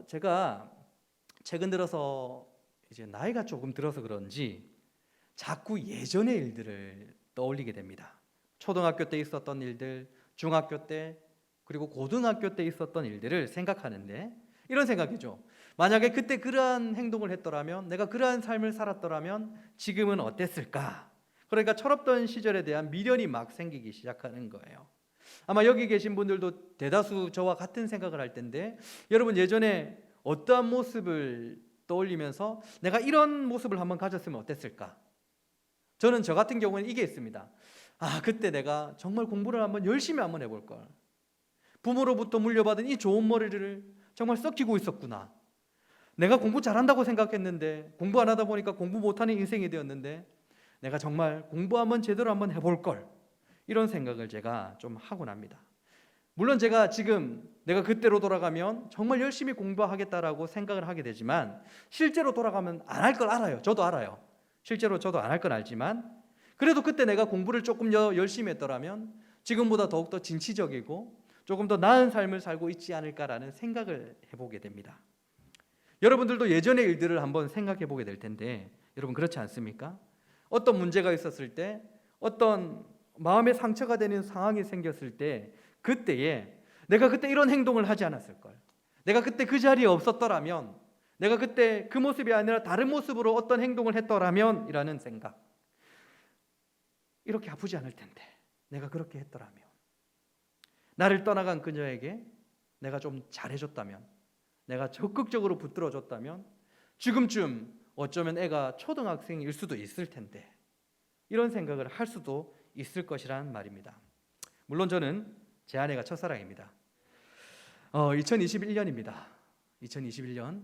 제가 최근 들어서 이제 나이가 조금 들어서 그런지 자꾸 예전의 일들을 떠올리게 됩니다. 초등학교 때 있었던 일들, 중학교 때, 그리고 고등학교 때 있었던 일들을 생각하는데 이런 생각이죠. 만약에 그때 그러한 행동을 했더라면, 내가 그러한 삶을 살았더라면 지금은 어땠을까? 그러니까 철없던 시절에 대한 미련이 막 생기기 시작하는 거예요. 아마 여기 계신 분들도 대다수 저와 같은 생각을 할 텐데, 여러분 예전에 어떠한 모습을 떠올리면서 내가 이런 모습을 한번 가졌으면 어땠을까? 저는 저 같은 경우는 이게 있습니다. 그때 내가 정말 공부를 한번 열심히 한번 해볼 걸. 부모로부터 물려받은 이 좋은 머리를 정말 썩히고 있었구나. 내가 공부 잘한다고 생각했는데 공부 안 하다 보니까 공부 못하는 인생이 되었는데 내가 정말 공부 한번 제대로 한번 해볼 걸. 이런 생각을 제가 좀 하곤 합니다. 물론 제가 지금 내가 그때로 돌아가면 정말 열심히 공부하겠다라고 생각을 하게 되지만 실제로 돌아가면 안 할 걸 알아요. 저도 알아요. 실제로 저도 안 할 걸 알지만 그래도 그때 내가 공부를 조금 더 열심히 했더라면 지금보다 더욱더 진취적이고 조금 더 나은 삶을 살고 있지 않을까라는 생각을 해보게 됩니다. 여러분들도 예전의 일들을 한번 생각해 보게 될 텐데 여러분 그렇지 않습니까? 어떤 문제가 있었을 때, 어떤 마음의 상처가 되는 상황이 생겼을 때 그때에 내가 그때 이런 행동을 하지 않았을 걸, 내가 그때 그 자리에 없었더라면, 내가 그때 그 모습이 아니라 다른 모습으로 어떤 행동을 했더라면 이라는 생각. 이렇게 아프지 않을 텐데 내가 그렇게 했더라면, 나를 떠나간 그녀에게 내가 좀 잘해줬다면, 내가 적극적으로 붙들어줬다면 지금쯤 어쩌면 애가 초등학생일 수도 있을 텐데, 이런 생각을 할 수도 있을 것이란 말입니다. 물론 저는 제 아내가 첫사랑입니다. 2021년입니다. 2021년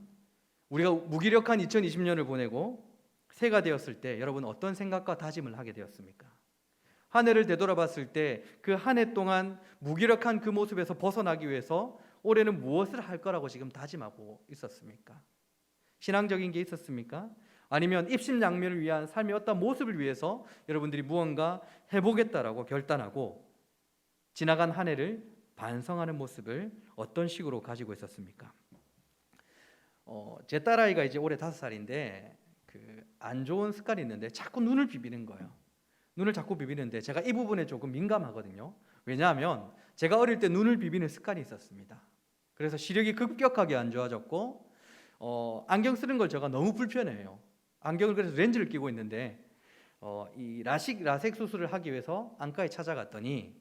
우리가 무기력한 2020년을 보내고 새해가 되었을 때 여러분 어떤 생각과 다짐을 하게 되었습니까? 한 해를 되돌아봤을 때 그 한 해 동안 무기력한 그 모습에서 벗어나기 위해서 올해는 무엇을 할 거라고 지금 다짐하고 있었습니까? 신앙적인 게 있었습니까? 아니면 입신양면을 위한 삶의 어떤 모습을 위해서 여러분들이 무언가 해보겠다라고 결단하고 지나간 한 해를 반성하는 모습을 어떤 식으로 가지고 있었습니까? 제 딸아이가 이제 올해 5살인데 안 좋은 습관이 있는데 자꾸 눈을 비비는 거예요. 눈을 자꾸 비비는데 제가 이 부분에 조금 민감하거든요. 왜냐하면 제가 어릴 때 눈을 비비는 습관이 있었습니다. 그래서 시력이 급격하게 안 좋아졌고 안경 쓰는 걸 제가 너무 불편해해요. 안경을 그래서 렌즈를 끼고 있는데 이 라식 수술을 하기 위해서 안과에 찾아갔더니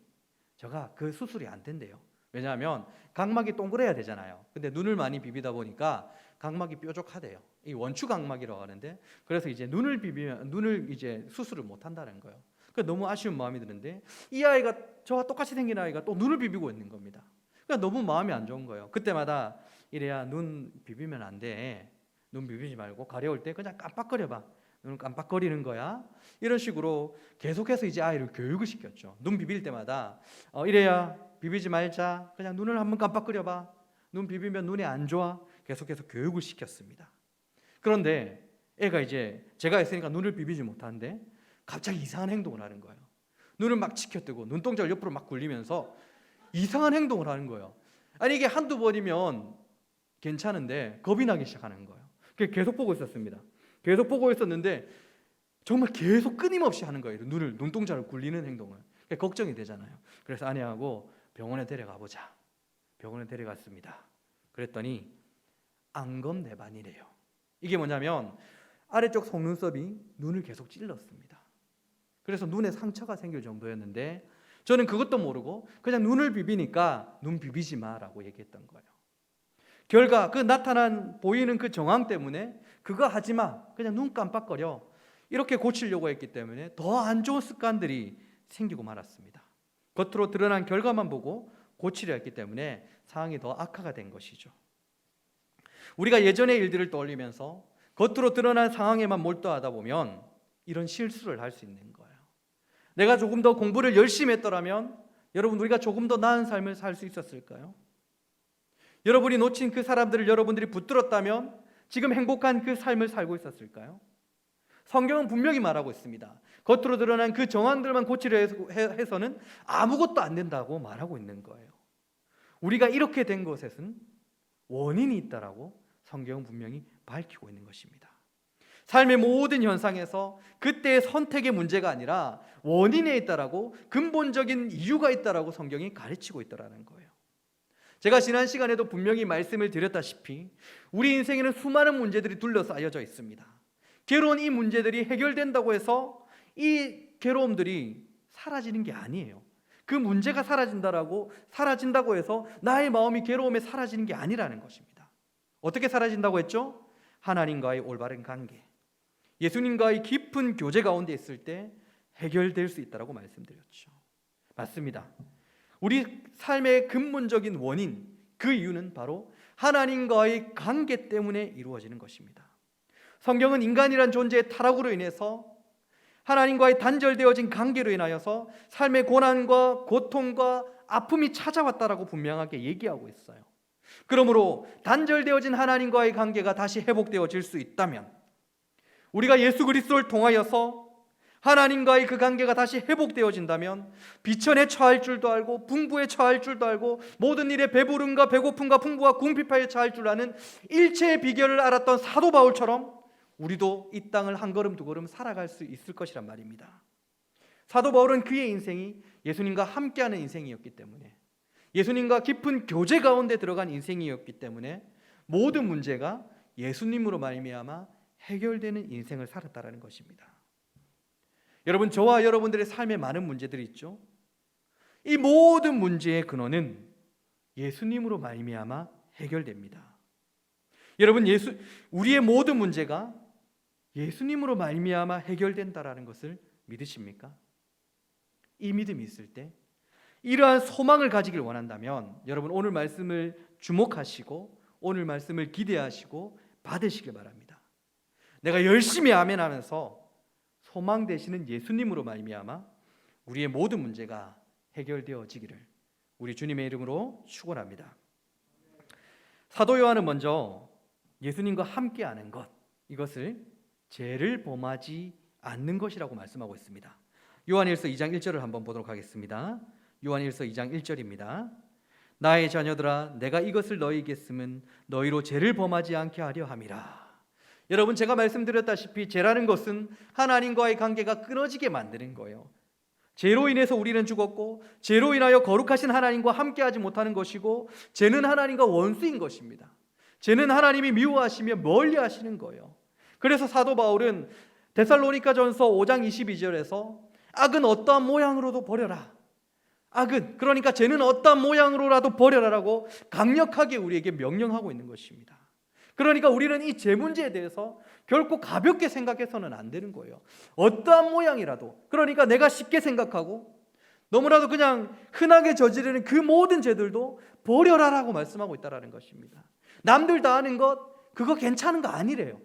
제가 그 수술이 안 된대요. 왜냐하면 각막이 동그래야 되잖아요. 근데 눈을 많이 비비다 보니까 각막이 뾰족하대요. 이 원추 각막이라고 하는데, 그래서 이제 눈을 비비면 눈을 이제 수술을 못 한다는 거예요. 그러니까 너무 아쉬운 마음이 드는데 이 아이가 저와 똑같이 생긴 아이가 또 눈을 비비고 있는 겁니다. 그러니까 너무 마음이 안 좋은 거예요. 그때마다 이래야 눈 비비면 안 돼. 눈 비비지 말고 가려울 때 그냥 깜빡거려봐. 눈을 깜빡거리는 거야. 이런 식으로 계속해서 이제 아이를 교육을 시켰죠. 눈 비빌 때마다 이래야 비비지 말자. 그냥 눈을 한번 깜빡거려봐. 눈 비비면 눈이 안 좋아. 계속해서 교육을 시켰습니다. 그런데 애가 이제 제가 했으니까 눈을 비비지 못하는데 갑자기 이상한 행동을 하는 거예요. 눈을 막 치켜뜨고 눈동자를 옆으로 막 굴리면서 이상한 행동을 하는 거예요. 아니 이게 한두 번이면 괜찮은데 겁이 나기 시작하는 거예요. 계속 보고 있었습니다. 계속 보고 있었는데 정말 계속 끊임없이 하는 거예요. 눈동자를 굴리는 행동을. 걱정이 되잖아요. 그래서 아내하고 병원에 데려가 보자. 병원에 데려갔습니다. 그랬더니 안검내반이래요. 이게 뭐냐면 아래쪽 속눈썹이 눈을 계속 찔렀습니다. 그래서 눈에 상처가 생길 정도였는데 저는 그것도 모르고 그냥 눈을 비비니까 눈 비비지 마라고 얘기했던 거예요. 결과 보이는 그 정황 때문에 그거 하지 마, 그냥 눈 깜빡거려, 이렇게 고치려고 했기 때문에 더 안 좋은 습관들이 생기고 말았습니다. 겉으로 드러난 결과만 보고 고치려 했기 때문에 상황이 더 악화가 된 것이죠. 우리가 예전의 일들을 떠올리면서 겉으로 드러난 상황에만 몰두하다 보면 이런 실수를 할 수 있는 거예요. 내가 조금 더 공부를 열심히 했더라면 여러분 우리가 조금 더 나은 삶을 살 수 있었을까요? 여러분이 놓친 그 사람들을 여러분들이 붙들었다면 지금 행복한 그 삶을 살고 있었을까요? 성경은 분명히 말하고 있습니다. 겉으로 드러난 그 정황들만 고치려 해서는 아무것도 안 된다고 말하고 있는 거예요. 우리가 이렇게 된 것에는 원인이 있다라고 성경은 분명히 밝히고 있는 것입니다. 삶의 모든 현상에서 그때의 선택의 문제가 아니라 원인에 있다라고, 근본적인 이유가 있다라고 성경이 가르치고 있다라는 거예요. 제가 지난 시간에도 분명히 말씀을 드렸다시피 우리 인생에는 수많은 문제들이 둘러싸여져 있습니다. 괴로운 이 문제들이 해결된다고 해서 이 괴로움들이 사라지는 게 아니에요. 그 문제가 사라진다고 해서 나의 마음이 괴로움에 사라지는 게 아니라는 것입니다. 어떻게 사라진다고 했죠? 하나님과의 올바른 관계, 예수님과의 깊은 교제 가운데 있을 때 해결될 수 있다고 말씀드렸죠. 맞습니다. 우리 삶의 근본적인 원인, 그 이유는 바로 하나님과의 관계 때문에 이루어지는 것입니다. 성경은 인간이란 존재의 타락으로 인해서 하나님과의 단절되어진 관계로 인하여서 삶의 고난과 고통과 아픔이 찾아왔다라고 분명하게 얘기하고 있어요. 그러므로 단절되어진 하나님과의 관계가 다시 회복되어질 수 있다면, 우리가 예수 그리스도를 통하여서 하나님과의 그 관계가 다시 회복되어진다면 비천에 처할 줄도 알고 풍부에 처할 줄도 알고 모든 일에 배부름과 배고픔과 풍부와 궁핍하에 처할 줄 아는 일체의 비결을 알았던 사도 바울처럼 우리도 이 땅을 한 걸음 두 걸음 살아갈 수 있을 것이란 말입니다. 사도 바울은 그의 인생이 예수님과 함께하는 인생이었기 때문에, 예수님과 깊은 교제 가운데 들어간 인생이었기 때문에 모든 문제가 예수님으로 말미암아 해결되는 인생을 살았다라는 것입니다. 여러분, 저와 여러분들의 삶에 많은 문제들이 있죠. 이 모든 문제의 근원은 예수님으로 말미암아 해결됩니다. 여러분, 우리의 모든 문제가 예수님으로 말미암아 해결된다라는 것을 믿으십니까? 이 믿음이 있을 때, 이러한 소망을 가지길 원한다면 여러분, 오늘 말씀을 주목하시고 오늘 말씀을 기대하시고 받으시길 바랍니다. 내가 열심히 아멘하면서 소망 되시는 예수님으로 말미암아 우리의 모든 문제가 해결되어지기를 우리 주님의 이름으로 축원합니다. 사도 요한은 먼저 예수님과 함께하는 것, 이것을 죄를 범하지 않는 것이라고 말씀하고 있습니다. 요한일서 2장 1절을 한번 보도록 하겠습니다. 요한일서 2장 1절입니다. 나의 자녀들아, 내가 이것을 너희에게 쓰면 너희로 죄를 범하지 않게 하려 함이라. 여러분, 제가 말씀드렸다시피 죄라는 것은 하나님과의 관계가 끊어지게 만드는 거예요. 죄로 인해서 우리는 죽었고, 죄로 인하여 거룩하신 하나님과 함께하지 못하는 것이고, 죄는 하나님과 원수인 것입니다. 죄는 하나님이 미워하시며 멀리하시는 거예요. 그래서 사도 바울은 데살로니가전서 5장 22절에서 악은 어떠한 모양으로도 버려라, 악은, 그러니까 죄는 어떠한 모양으로라도 버려라라고 강력하게 우리에게 명령하고 있는 것입니다. 그러니까 우리는 이 죄 문제에 대해서 결코 가볍게 생각해서는 안 되는 거예요. 어떠한 모양이라도, 그러니까 내가 쉽게 생각하고 너무나도 그냥 흔하게 저지르는 그 모든 죄들도 버려라라고 말씀하고 있다는 것입니다. 남들 다 아는 것, 그거 괜찮은 거 아니래요.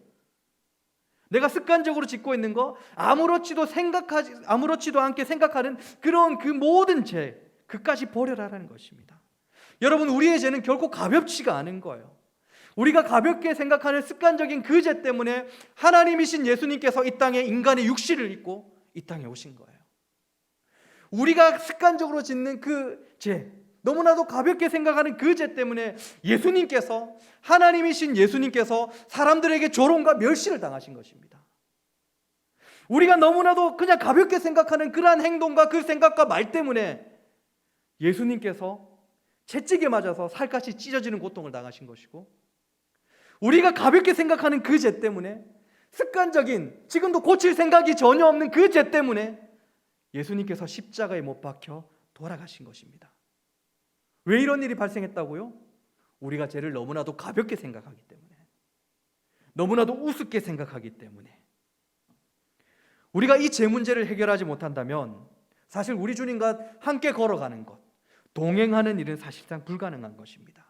내가 습관적으로 짓고 있는 거, 아무렇지도 않게 생각하는 그런 그 모든 죄, 그까지 버려라라는 것입니다. 여러분, 우리의 죄는 결코 가볍지가 않은 거예요. 우리가 가볍게 생각하는 습관적인 그 죄 때문에 하나님이신 예수님께서 이 땅에 인간의 육신을 입고 이 땅에 오신 거예요. 우리가 습관적으로 짓는 그 죄, 너무나도 가볍게 생각하는 그 죄 때문에 예수님께서, 하나님이신 예수님께서 사람들에게 조롱과 멸시를 당하신 것입니다. 우리가 너무나도 그냥 가볍게 생각하는 그러한 행동과 그 생각과 말 때문에 예수님께서 채찍에 맞아서 살갗이 찢어지는 고통을 당하신 것이고, 우리가 가볍게 생각하는 그 죄 때문에, 습관적인, 지금도 고칠 생각이 전혀 없는 그 죄 때문에 예수님께서 십자가에 못 박혀 돌아가신 것입니다. 왜 이런 일이 발생했다고요? 우리가 죄를 너무나도 가볍게 생각하기 때문에, 너무나도 우습게 생각하기 때문에. 우리가 이 죄 문제를 해결하지 못한다면 사실 우리 주님과 함께 걸어가는 것, 동행하는 일은 사실상 불가능한 것입니다.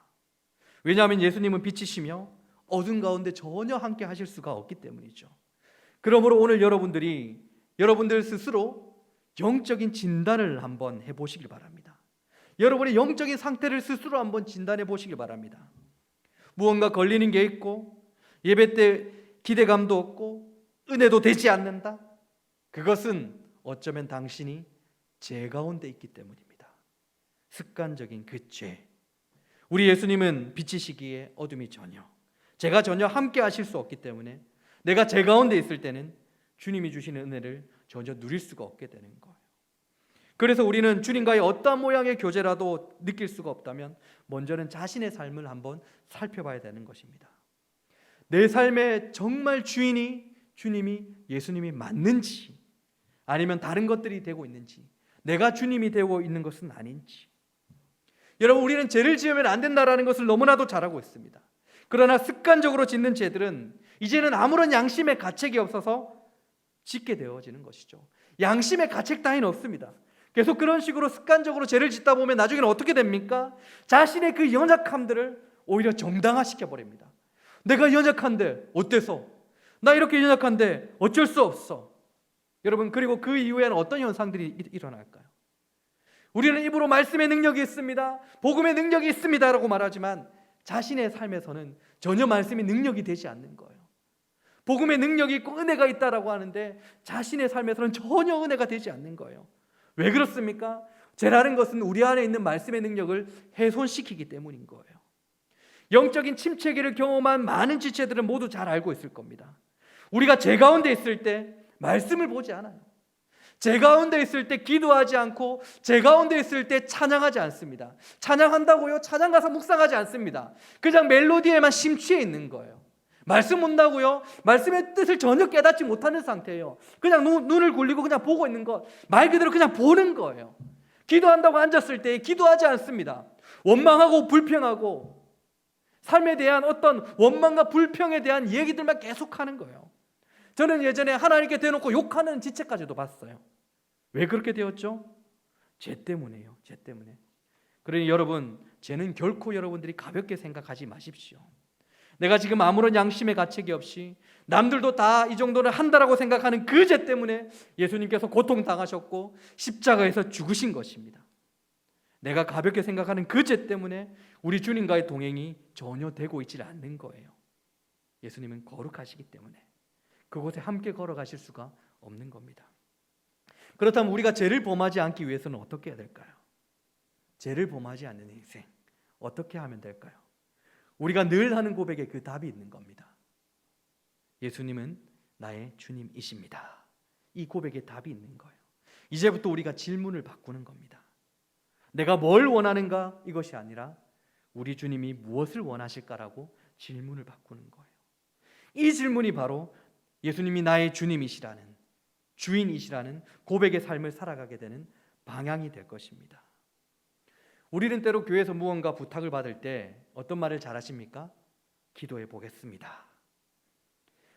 왜냐하면 예수님은 빛이시며 어둠 가운데 전혀 함께 하실 수가 없기 때문이죠. 그러므로 오늘 여러분들 스스로 영적인 진단을 한번 해보시길 바랍니다. 여러분의 영적인 상태를 스스로 한번 진단해 보시길 바랍니다. 무언가 걸리는 게 있고, 예배 때 기대감도 없고, 은혜도 되지 않는다. 그것은 어쩌면 당신이 죄 가운데 있기 때문입니다. 습관적인 그 죄. 우리 예수님은 빛이시기에 어둠이 전혀, 제가 전혀 함께 하실 수 없기 때문에 내가 제 가운데 있을 때는 주님이 주시는 은혜를 전혀 누릴 수가 없게 되는 거예요. 그래서 우리는 주님과의 어떠한 모양의 교제라도 느낄 수가 없다면 먼저는 자신의 삶을 한번 살펴봐야 되는 것입니다. 내 삶의 정말 주인이 주님이 예수님이 맞는지, 아니면 다른 것들이 되고 있는지, 내가 주님이 되고 있는 것은 아닌지. 여러분, 우리는 죄를 지으면 안 된다라는 것을 너무나도 잘 알고 있습니다. 그러나 습관적으로 짓는 죄들은 이제는 아무런 양심의 가책이 없어서 짓게 되어지는 것이죠. 양심의 가책 따위는 없습니다. 계속 그런 식으로 습관적으로 죄를 짓다 보면 나중에는 어떻게 됩니까? 자신의 그 연약함들을 오히려 정당화시켜 버립니다. 내가 연약한데 어때서? 나 이렇게 연약한데 어쩔 수 없어. 여러분, 그리고 그 이후에는 어떤 현상들이 일어날까요? 우리는 입으로 말씀의 능력이 있습니다, 복음의 능력이 있습니다 라고 말하지만 자신의 삶에서는 전혀 말씀이 능력이 되지 않는 거예요. 복음의 능력이 있고 은혜가 있다라고 하는데 자신의 삶에서는 전혀 은혜가 되지 않는 거예요. 왜 그렇습니까? 죄라는 것은 우리 안에 있는 말씀의 능력을 훼손시키기 때문인 거예요. 영적인 침체기를 경험한 많은 지체들은 모두 잘 알고 있을 겁니다. 우리가 죄 가운데 있을 때 말씀을 보지 않아요. 죄 가운데 있을 때 기도하지 않고 죄 가운데 있을 때 찬양하지 않습니다. 찬양한다고요? 찬양 가서 묵상하지 않습니다. 그냥 멜로디에만 심취해 있는 거예요. 말씀 본다고요? 말씀의 뜻을 전혀 깨닫지 못하는 상태예요. 그냥 눈을 굴리고 그냥 보고 있는 것, 말 그대로 그냥 보는 거예요. 기도한다고 앉았을 때 기도하지 않습니다. 원망하고 불평하고 삶에 대한 어떤 원망과 불평에 대한 얘기들만 계속하는 거예요. 저는 예전에 하나님께 대놓고 욕하는 지체까지도 봤어요. 왜 그렇게 되었죠? 죄 때문에요. 죄 때문에. 그러니 여러분, 죄는 결코 여러분들이 가볍게 생각하지 마십시오. 내가 지금 아무런 양심의 가책이 없이 남들도 다 이 정도는 한다라고 생각하는 그 죄 때문에 예수님께서 고통당하셨고 십자가에서 죽으신 것입니다. 내가 가볍게 생각하는 그 죄 때문에 우리 주님과의 동행이 전혀 되고 있지 않는 거예요. 예수님은 거룩하시기 때문에 그곳에 함께 걸어가실 수가 없는 겁니다. 그렇다면 우리가 죄를 범하지 않기 위해서는 어떻게 해야 될까요? 죄를 범하지 않는 인생 어떻게 하면 될까요? 우리가 늘 하는 고백에 그 답이 있는 겁니다. 예수님은 나의 주님이십니다. 이 고백에 답이 있는 거예요. 이제부터 우리가 질문을 바꾸는 겁니다. 내가 뭘 원하는가 이것이 아니라 우리 주님이 무엇을 원하실까라고 질문을 바꾸는 거예요. 이 질문이 바로 예수님이 나의 주님이시라는, 주인이시라는 고백의 삶을 살아가게 되는 방향이 될 것입니다. 우리는 때로 교회에서 무언가 부탁을 받을 때 어떤 말을 잘하십니까? 기도해 보겠습니다.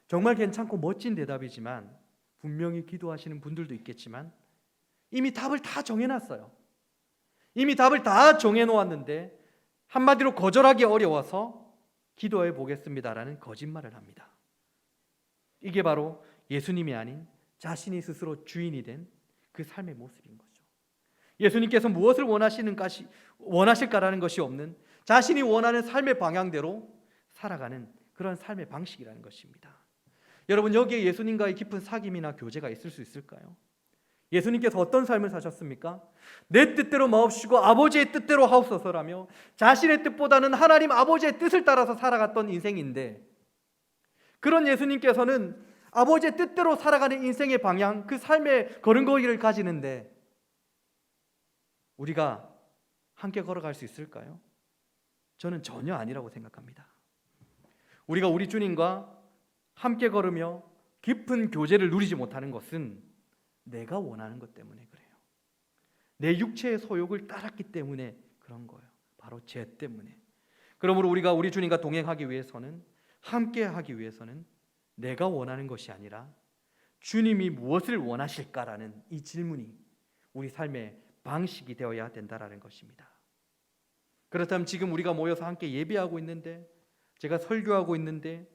정말 괜찮고 멋진 대답이지만 분명히 기도하시는 분들도 있겠지만 이미 답을 다 정해놨어요. 이미 답을 다 정해놓았는데 한마디로 거절하기 어려워서 기도해 보겠습니다라는 거짓말을 합니다. 이게 바로 예수님이 아닌 자신이 스스로 주인이 된 그 삶의 모습인 거죠. 예수님께서 무엇을 원하실까라는 것이 없는 자신이 원하는 삶의 방향대로 살아가는 그런 삶의 방식이라는 것입니다. 여러분, 여기에 예수님과의 깊은 사귐이나 교제가 있을 수 있을까요? 예수님께서 어떤 삶을 사셨습니까? 내 뜻대로 마옵시고 아버지의 뜻대로 하옵소서라며 자신의 뜻보다는 하나님 아버지의 뜻을 따라서 살아갔던 인생인데, 그런 예수님께서는 아버지의 뜻대로 살아가는 인생의 방향, 그 삶의 걸음걸이를 가지는데 우리가 함께 걸어갈 수 있을까요? 저는 전혀 아니라고 생각합니다. 우리가 우리 주님과 함께 걸으며 깊은 교제를 누리지 못하는 것은 내가 원하는 것 때문에 그래요. 내 육체의 소욕을 따랐기 때문에 그런 거예요. 바로 죄 때문에. 그러므로 우리가 우리 주님과 동행하기 위해서는, 함께 하기 위해서는 내가 원하는 것이 아니라 주님이 무엇을 원하실까라는 이 질문이 우리 삶의 방식이 되어야 된다라는 것입니다. 그렇다면 지금 우리가 모여서 함께 예배하고 있는데, 제가 설교하고 있는데,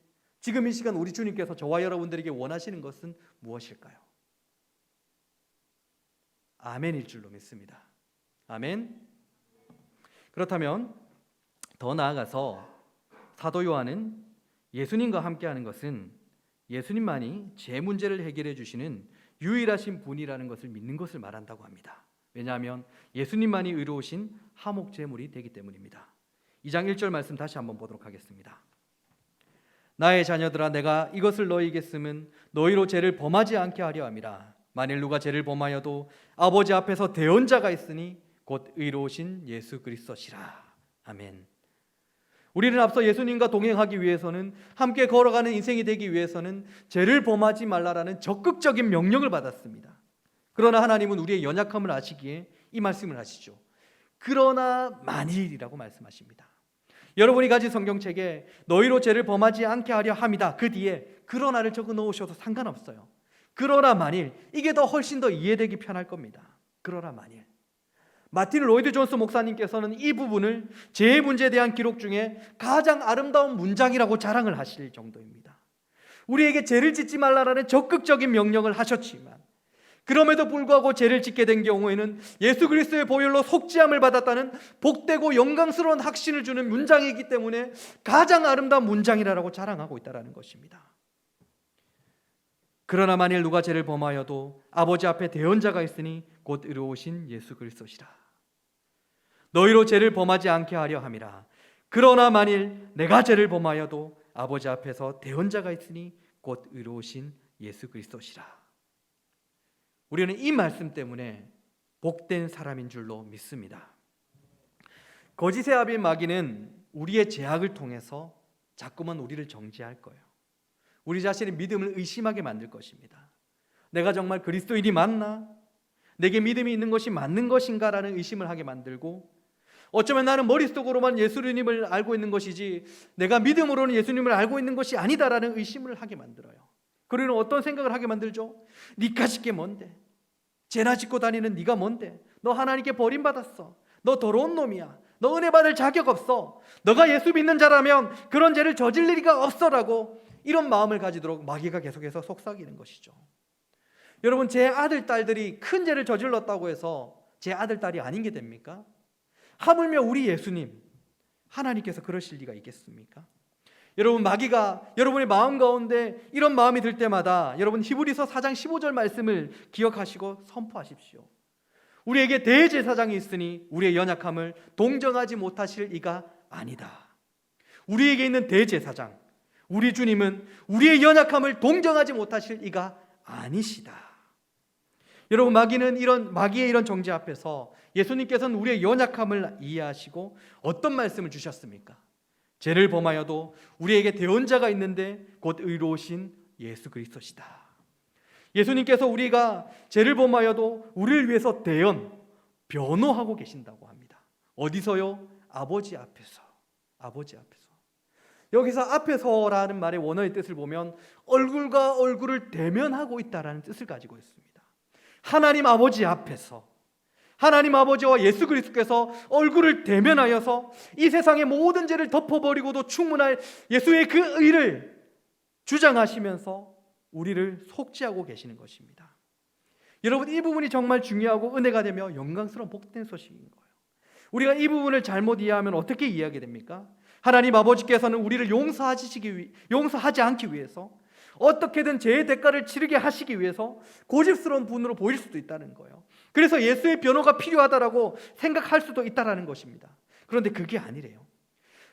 지금 이 시간 우리 주님께서 저와 여러분들에게 원하시는 것은 무엇일까요? 아멘일 줄로 믿습니다. 아멘. 그렇다면 더 나아가서 사도 요한은 예수님과 함께하는 것은 예수님만이 제 문제를 해결해 주시는 유일하신 분이라는 것을 믿는 것을 말한다고 합니다. 왜냐하면 예수님만이 의로우신 화목 제물이 되기 때문입니다. 2장 1절 말씀 다시 한번 보도록 하겠습니다. 나의 자녀들아 내가 이것을 너희에게 쓰면 너희로 죄를 범하지 않게 하려 함이라. 만일 누가 죄를 범하여도 아버지 앞에서 대언자가 있으니 곧 의로우신 예수 그리스도시라. 아멘. 우리는 앞서 예수님과 동행하기 위해서는, 함께 걸어가는 인생이 되기 위해서는 죄를 범하지 말라라는 적극적인 명령을 받았습니다. 그러나 하나님은 우리의 연약함을 아시기에 이 말씀을 하시죠. 그러나 만일이라고 말씀하십니다. 여러분이 가진 성경책에 너희로 죄를 범하지 않게 하려 함이다, 그 뒤에 그러나를 적어 놓으셔도 상관없어요. 그러나 만일, 이게 더 훨씬 더 이해되기 편할 겁니다. 그러나 만일. 마틴 로이드 존스 목사님께서는 이 부분을 죄의 문제에 대한 기록 중에 가장 아름다운 문장이라고 자랑을 하실 정도입니다. 우리에게 죄를 짓지 말라라는 적극적인 명령을 하셨지만 그럼에도 불구하고 죄를 짓게 된 경우에는 예수 그리스도의 보혈로 속죄함을 받았다는 복되고 영광스러운 확신을 주는 문장이기 때문에 가장 아름다운 문장이라고 자랑하고 있다는 것입니다. 그러나 만일 누가 죄를 범하여도 아버지 앞에 대언자가 있으니 곧 의로우신 예수 그리스도시라. 너희로 죄를 범하지 않게 하려 함이라. 그러나 만일 내가 죄를 범하여도 아버지 앞에서 대언자가 있으니 곧 의로우신 예수 그리스도시라. 우리는 이 말씀 때문에 복된 사람인 줄로 믿습니다. 거짓의 아비 마귀는 우리의 죄악을 통해서 자꾸만 우리를 정죄할 거예요. 우리 자신의 믿음을 의심하게 만들 것입니다. 내가 정말 그리스도인이 맞나? 내게 믿음이 있는 것이 맞는 것인가? 라는 의심을 하게 만들고, 어쩌면 나는 머릿속으로만 예수님을 알고 있는 것이지 내가 믿음으로는 예수님을 알고 있는 것이 아니다라는 의심을 하게 만들어요. 그리고 어떤 생각을 하게 만들죠? 니가 짓게 뭔데? 죄나 짓고 다니는 네가 뭔데? 너 하나님께 버림받았어. 너 더러운 놈이야. 너 은혜 받을 자격 없어. 너가 예수 믿는 자라면 그런 죄를 저질 리가 없어라고, 이런 마음을 가지도록 마귀가 계속해서 속삭이는 것이죠. 여러분, 제 아들 딸들이 큰 죄를 저질렀다고 해서 제 아들 딸이 아닌 게 됩니까? 하물며 우리 예수님, 하나님께서 그러실 리가 있겠습니까? 여러분, 마귀가 여러분의 마음 가운데 이런 마음이 들 때마다 여러분 히브리서 4장 15절 말씀을 기억하시고 선포하십시오. 우리에게 대제사장이 있으니 우리의 연약함을 동정하지 못하실 이가 아니다. 우리에게 있는 대제사장, 우리 주님은 우리의 연약함을 동정하지 못하실 이가 아니시다. 여러분, 마귀의 이런 정죄 앞에서 예수님께서는 우리의 연약함을 이해하시고 어떤 말씀을 주셨습니까? 죄를 범하여도 우리에게 대언자가 있는데 곧 의로우신 예수 그리스도시다. 예수님께서 우리가 죄를 범하여도 우리를 위해서 변호하고 계신다고 합니다. 어디서요? 아버지 앞에서. 아버지 앞에서. 여기서 앞에서라는 말의 원어의 뜻을 보면 얼굴과 얼굴을 대면하고 있다라는 뜻을 가지고 있습니다. 하나님 아버지 앞에서, 하나님 아버지와 예수 그리스도께서 얼굴을 대면하여서 이 세상의 모든 죄를 덮어버리고도 충분할 예수의 그 의를 주장하시면서 우리를 속죄하고 계시는 것입니다. 여러분, 이 부분이 정말 중요하고 은혜가 되며 영광스러운 복된 소식인 거예요. 우리가 이 부분을 잘못 이해하면 어떻게 이해하게 됩니까? 하나님 아버지께서는 우리를 용서하지 않기 위해서, 어떻게든 죄의 대가를 치르게 하시기 위해서 고집스러운 분으로 보일 수도 있다는 거예요. 그래서 예수의 변호가 필요하다라고 생각할 수도 있다라는 것입니다. 그런데 그게 아니래요.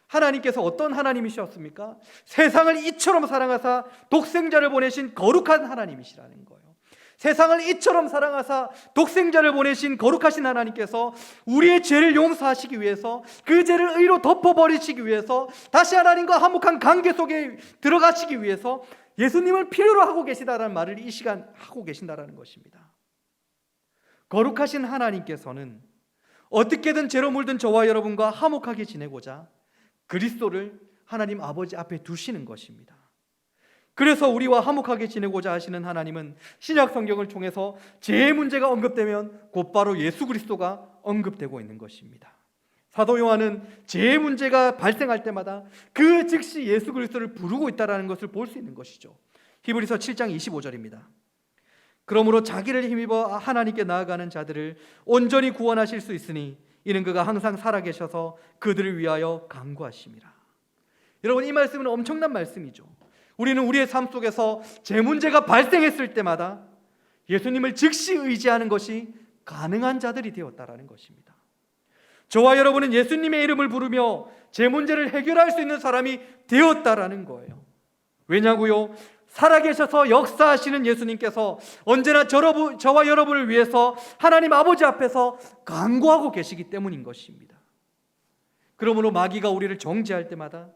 하나님께서 어떤 하나님이셨습니까? 세상을 이처럼 사랑하사 독생자를 보내신 거룩한 하나님이시라는 거예요. 세상을 이처럼 사랑하사 독생자를 보내신 거룩하신 하나님께서 우리의 죄를 용서하시기 위해서, 그 죄를 의로 덮어버리시기 위해서, 다시 하나님과 화목한 관계 속에 들어가시기 위해서 예수님을 필요로 하고 계시다라는 말을 이 시간 하고 계신다라는 것입니다. 거룩하신 하나님께서는 어떻게든 죄로 물든 저와 여러분과 화목하게 지내고자 그리스도를 하나님 아버지 앞에 두시는 것입니다. 그래서 우리와 화목하게 지내고자 하시는 하나님은 신약 성경을 통해서 죄의 문제가 언급되면 곧바로 예수 그리스도가 언급되고 있는 것입니다. 사도 요한은 죄의 문제가 발생할 때마다 그 즉시 예수 그리스도를 부르고 있다는 것을 볼 수 있는 것이죠. 히브리서 7장 25절입니다. 그러므로 자기를 힘입어 하나님께 나아가는 자들을 온전히 구원하실 수 있으니 이는 그가 항상 살아계셔서 그들을 위하여 간구하심이라. 여러분, 이 말씀은 엄청난 말씀이죠. 우리는 우리의 삶 속에서 죄 문제가 발생했을 때마다 예수님을 즉시 의지하는 것이 가능한 자들이 되었다라는 것입니다. 저와 여러분은 예수님의 이름을 부르며 제 문제를 해결할 수 있는 사람이 되었다라는 거예요. 왜냐고요? 살아계셔서 역사하시는 예수님께서 언제나 저와 여러분을 위해서 하나님 아버지 앞에서 간구하고 계시기 때문인 것입니다. 그러므로 마귀가 우리를 정죄할 때마다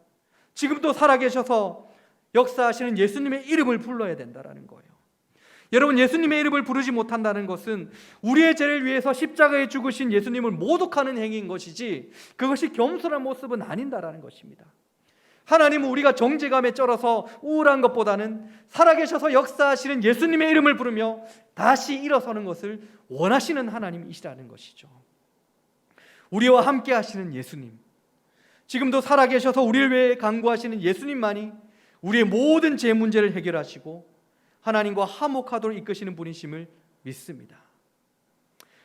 지금도 살아계셔서 역사하시는 예수님의 이름을 불러야 된다는 거예요. 여러분, 예수님의 이름을 부르지 못한다는 것은 우리의 죄를 위해서 십자가에 죽으신 예수님을 모독하는 행위인 것이지 그것이 겸손한 모습은 아닌다라는 것입니다. 하나님은 우리가 정죄감에 쩔어서 우울한 것보다는 살아계셔서 역사하시는 예수님의 이름을 부르며 다시 일어서는 것을 원하시는 하나님이시라는 것이죠. 우리와 함께 하시는 예수님, 지금도 살아계셔서 우리를 위해 간구하시는 예수님만이 우리의 모든 죄 문제를 해결하시고 하나님과 화목하도록 이끄시는 분이심을 믿습니다.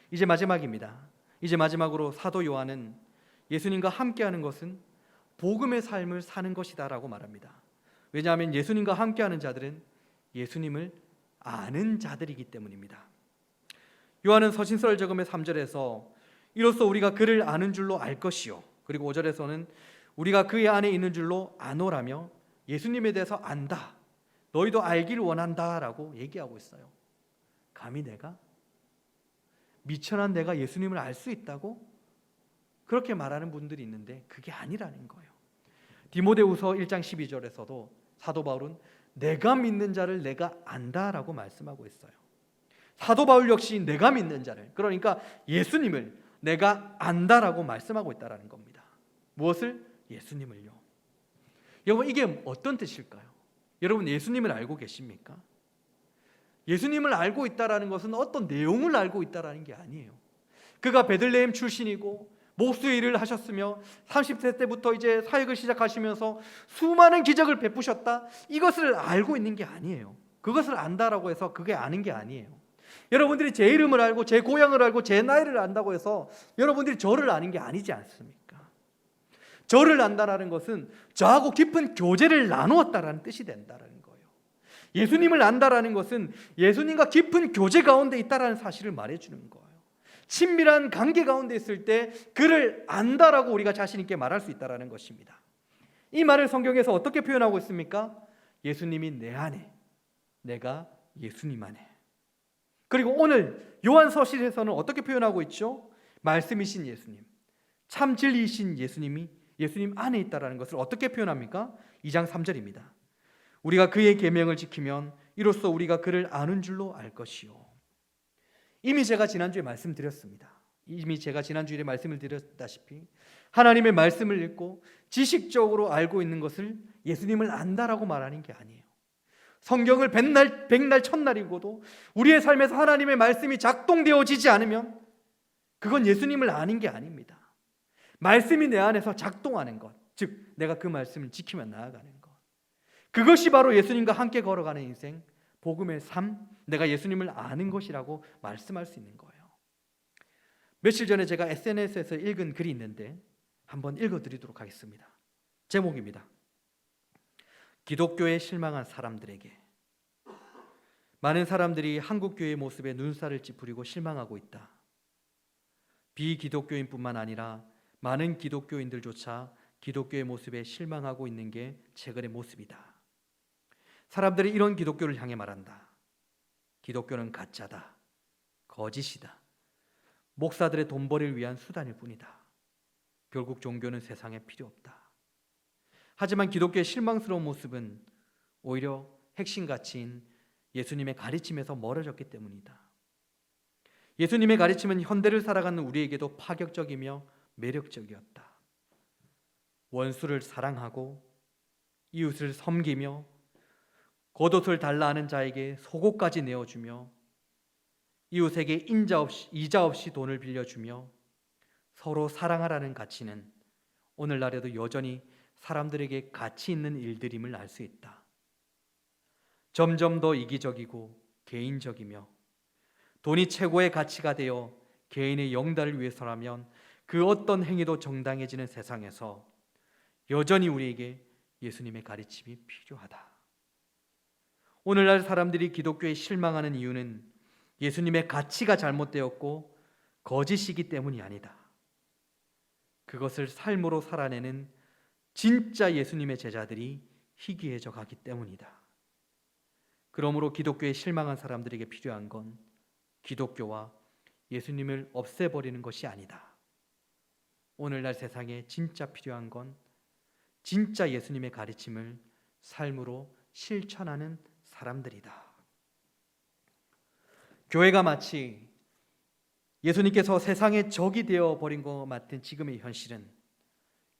이제 마지막입니다. 이제 마지막으로 사도 요한은 예수님과 함께하는 것은 복음의 삶을 사는 것이다라고 말합니다. 왜냐하면 예수님과 함께하는 자들은 예수님을 아는 자들이기 때문입니다. 요한은 서신서를 적으며 3절에서 이로써 우리가 그를 아는 줄로 알 것이요, 그리고 5절에서는 우리가 그의 안에 있는 줄로 아노라며 예수님에 대해서 안다, 너희도 알기를 원한다라고 얘기하고 있어요. 감히 내가? 미천한 내가 예수님을 알 수 있다고? 그렇게 말하는 분들이 있는데 그게 아니라는 거예요. 디모데후서 1장 12절에서도 사도 바울은 내가 믿는 자를 내가 안다라고 말씀하고 있어요. 사도 바울 역시 내가 믿는 자를, 그러니까 예수님을 내가 안다라고 말씀하고 있다라는 겁니다. 무엇을? 예수님을요. 여러분, 이게 어떤 뜻일까요? 여러분, 예수님을 알고 계십니까? 예수님을 알고 있다라는 것은 어떤 내용을 알고 있다라는 게 아니에요. 그가 베들레헴 출신이고 목수의 일을 하셨으며 30세 때부터 이제 사역을 시작하시면서 수많은 기적을 베푸셨다, 이것을 알고 있는 게 아니에요. 그것을 안다라고 해서 그게 아는 게 아니에요. 여러분들이 제 이름을 알고 제 고향을 알고 제 나이를 안다고 해서 여러분들이 저를 아는 게 아니지 않습니까? 저를 안다라는 것은 저하고 깊은 교제를 나누었다라는 뜻이 된다라는 거예요. 예수님을 안다라는 것은 예수님과 깊은 교제 가운데 있다라는 사실을 말해주는 거예요. 친밀한 관계 가운데 있을 때 그를 안다라고 우리가 자신 있게 말할 수 있다라는 것입니다. 이 말을 성경에서 어떻게 표현하고 있습니까? 예수님이 내 안에, 내가 예수님 안에. 그리고 오늘 요한서신에서는 어떻게 표현하고 있죠? 말씀이신 예수님, 참 진리이신 예수님이 예수님 안에 있다라는 것을 어떻게 표현합니까? 2장 3절입니다. 우리가 그의 계명을 지키면 이로써 우리가 그를 아는 줄로 알 것이요. 이미 제가 지난주에 말씀드렸습니다. 이미 제가 지난주에 말씀을 드렸다시피 하나님의 말씀을 읽고 지식적으로 알고 있는 것을 예수님을 안다라고 말하는 게 아니에요. 성경을 백날 첫날 읽어도 우리의 삶에서 하나님의 말씀이 작동되어지지 않으면 그건 예수님을 아는 게 아닙니다. 말씀이 내 안에서 작동하는 것, 즉 내가 그 말씀을 지키며 나아가는 것, 그것이 바로 예수님과 함께 걸어가는 인생, 복음의 삶, 내가 예수님을 아는 것이라고 말씀할 수 있는 거예요. 며칠 전에 제가 SNS에서 읽은 글이 있는데 한번 읽어드리도록 하겠습니다. 제목입니다. 기독교에 실망한 사람들에게. 많은 사람들이 한국교회의 모습에 눈살을 찌푸리고 실망하고 있다. 비기독교인뿐만 아니라 많은 기독교인들조차 기독교의 모습에 실망하고 있는 게 최근의 모습이다. 사람들이 이런 기독교를 향해 말한다. 기독교는 가짜다. 거짓이다. 목사들의 돈벌이를 위한 수단일 뿐이다. 결국 종교는 세상에 필요 없다. 하지만 기독교의 실망스러운 모습은 오히려 핵심 가치인 예수님의 가르침에서 멀어졌기 때문이다. 예수님의 가르침은 현대를 살아가는 우리에게도 파격적이며 매력적이었다. 원수를 사랑하고 이웃을 섬기며 겉옷을 달라 하는 자에게 속옷까지 내어주며 이웃에게 이자 없이 돈을 빌려주며 서로 사랑하라는 가치는 오늘날에도 여전히 사람들에게 가치 있는 일들임을 알 수 있다. 점점 더 이기적이고 개인적이며 돈이 최고의 가치가 되어 개인의 영달을 위해서라면 그 어떤 행위도 정당해지는 세상에서 여전히 우리에게 예수님의 가르침이 필요하다. 오늘날 사람들이 기독교에 실망하는 이유는 예수님의 가치가 잘못되었고 거짓이기 때문이 아니다. 그것을 삶으로 살아내는 진짜 예수님의 제자들이 희귀해져 가기 때문이다. 그러므로 기독교에 실망한 사람들에게 필요한 건 기독교와 예수님을 없애버리는 것이 아니다. 오늘날 세상에 진짜 필요한 건 진짜 예수님의 가르침을 삶으로 실천하는 사람들이다. 교회가 마치 예수님께서 세상의 적이 되어버린 것 같은 지금의 현실은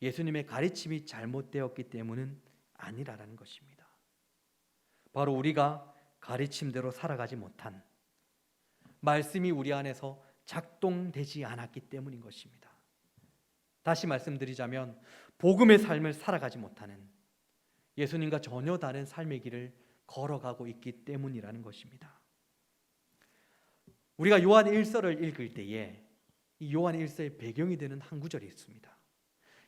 예수님의 가르침이 잘못되었기 때문은 아니라는 것입니다. 바로 우리가 가르침대로 살아가지 못한, 말씀이 우리 안에서 작동되지 않았기 때문인 것입니다. 다시 말씀드리자면 복음의 삶을 살아가지 못하는, 예수님과 전혀 다른 삶의 길을 걸어가고 있기 때문이라는 것입니다. 우리가 요한 1서를 읽을 때에 이 요한 1서의 배경이 되는 한 구절이 있습니다.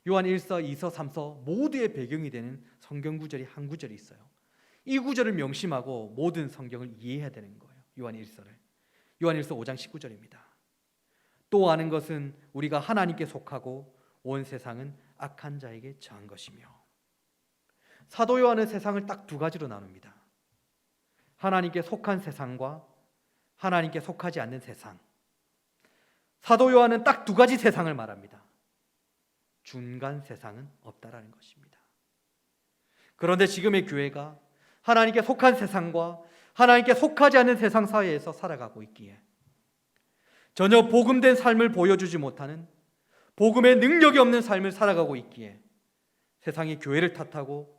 요한 1서, 2서, 3서 모두의 배경이 되는 성경 구절이 한 구절이 있어요. 이 구절을 명심하고 모든 성경을 이해해야 되는 거예요. 요한 1서를. 요한 1서 5장 19절입니다. 또 아는 것은 우리가 하나님께 속하고 온 세상은 악한 자에게 처한 것이며. 사도 요한은 세상을 딱 두 가지로 나눕니다. 하나님께 속한 세상과 하나님께 속하지 않는 세상. 사도 요한은 딱 두 가지 세상을 말합니다. 중간 세상은 없다라는 것입니다. 그런데 지금의 교회가 하나님께 속한 세상과 하나님께 속하지 않는 세상 사이에서 살아가고 있기에 전혀 복음된 삶을 보여주지 못하는, 복음의 능력이 없는 삶을 살아가고 있기에 세상이 교회를 탓하고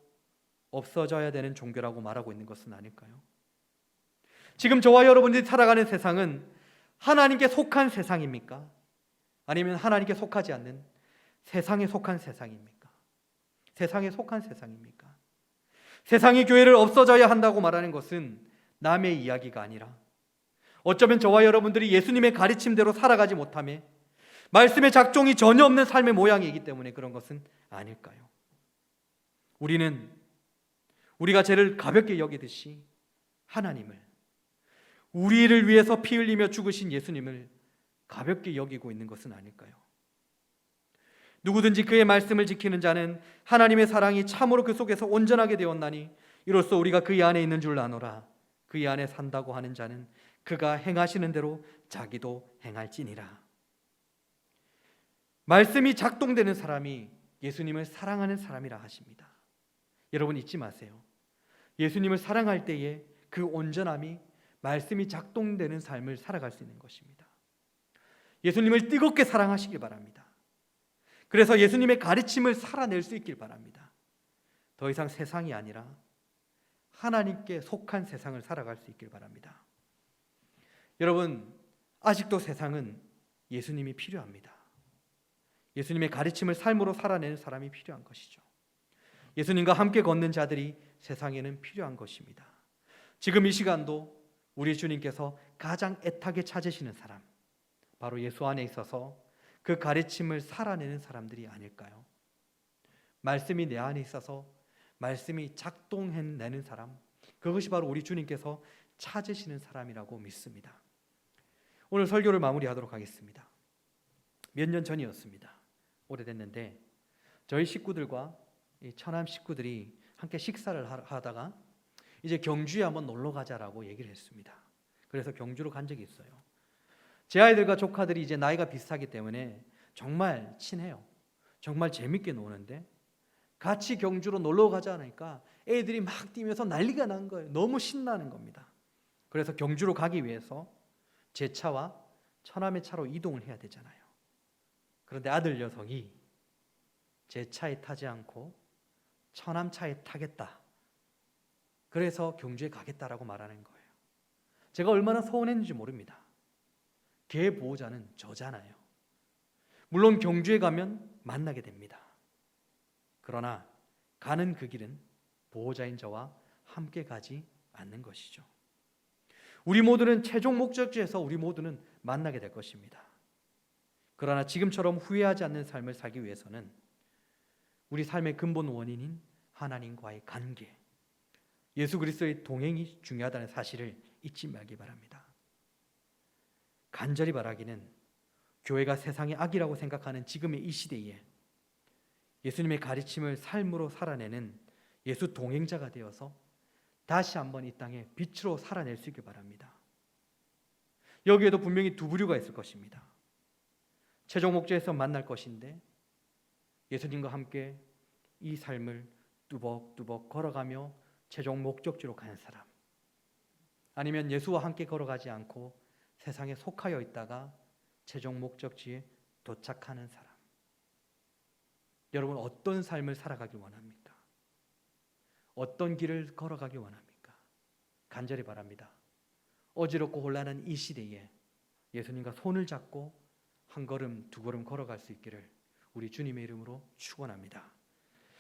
없어져야 되는 종교라고 말하고 있는 것은 아닐까요? 지금 저와 여러분들이 살아가는 세상은 하나님께 속한 세상입니까? 아니면 하나님께 속하지 않는 세상에 속한 세상입니까? 세상에 속한 세상입니까? 세상이 교회를 없어져야 한다고 말하는 것은 남의 이야기가 아니라 어쩌면 저와 여러분들이 예수님의 가르침대로 살아가지 못함에 말씀의 작종이 전혀 없는 삶의 모양이기 때문에 그런 것은 아닐까요? 우리가 죄를 가볍게 여기듯이 하나님을, 우리를 위해서 피 흘리며 죽으신 예수님을 가볍게 여기고 있는 것은 아닐까요? 누구든지 그의 말씀을 지키는 자는 하나님의 사랑이 참으로 그 속에서 온전하게 되었나니 이로써 우리가 그의 안에 있는 줄 아노라. 그의 안에 산다고 하는 자는 그가 행하시는 대로 자기도 행할지니라. 말씀이 작동되는 사람이 예수님을 사랑하는 사람이라 하십니다. 여러분 잊지 마세요. 예수님을 사랑할 때에 그 온전함이 말씀이 작동되는 삶을 살아갈 수 있는 것입니다. 예수님을 뜨겁게 사랑하시길 바랍니다. 그래서 예수님의 가르침을 살아낼 수 있길 바랍니다. 더 이상 세상이 아니라 하나님께 속한 세상을 살아갈 수 있길 바랍니다. 여러분, 아직도 세상은 예수님이 필요합니다. 예수님의 가르침을 삶으로 살아내는 사람이 필요한 것이죠. 예수님과 함께 걷는 자들이 세상에는 필요한 것입니다. 지금 이 시간도 우리 주님께서 가장 애타게 찾으시는 사람, 바로 예수 안에 있어서 그 가르침을 살아내는 사람들이 아닐까요? 말씀이 내 안에 있어서 말씀이 작동해내는 사람, 그것이 바로 우리 주님께서 찾으시는 사람이라고 믿습니다. 오늘 설교를 마무리하도록 하겠습니다. 몇 년 전이었습니다. 오래됐는데 저희 식구들과 이 처남 식구들이 함께 식사를 하다가 이제 경주에 한번 놀러 가자라고 얘기를 했습니다. 그래서 경주로 간 적이 있어요. 제 아이들과 조카들이 이제 나이가 비슷하기 때문에 정말 친해요. 정말 재밌게 노는데 같이 경주로 놀러 가자 하니까 애들이 막 뛰면서 난리가 난 거예요. 너무 신나는 겁니다. 그래서 경주로 가기 위해서 제 차와 처남의 차로 이동을 해야 되잖아요. 그런데 아들 녀석이 제 차에 타지 않고 처남 차에 타겠다. 그래서 경주에 가겠다라고 말하는 거예요. 제가 얼마나 서운했는지 모릅니다. 걔 보호자는 저잖아요. 물론 경주에 가면 만나게 됩니다. 그러나 가는 그 길은 보호자인 저와 함께 가지 않는 것이죠. 우리 모두는 최종 목적지에서 우리 모두는 만나게 될 것입니다. 그러나 지금처럼 후회하지 않는 삶을 살기 위해서는 우리 삶의 근본 원인인 하나님과의 관계, 예수 그리스도의 동행이 중요하다는 사실을 잊지 말기 바랍니다. 간절히 바라기는 교회가 세상의 악이라고 생각하는 지금의 이 시대에 예수님의 가르침을 삶으로 살아내는 예수 동행자가 되어서 다시 한번 이 땅에 빛으로 살아낼 수 있길 바랍니다. 여기에도 분명히 두 부류가 있을 것입니다. 최종 목적에서 만날 것인데 예수님과 함께 이 삶을 뚜벅뚜벅 걸어가며 최종 목적지로 가는 사람, 아니면 예수와 함께 걸어가지 않고 세상에 속하여 있다가 최종 목적지에 도착하는 사람. 여러분, 어떤 삶을 살아가길 원합니까? 어떤 길을 걸어가길 원합니까? 간절히 바랍니다. 어지럽고 혼란한 이 시대에 예수님과 손을 잡고 한 걸음 두 걸음 걸어갈 수 있기를 우리 주님의 이름으로 축원합니다.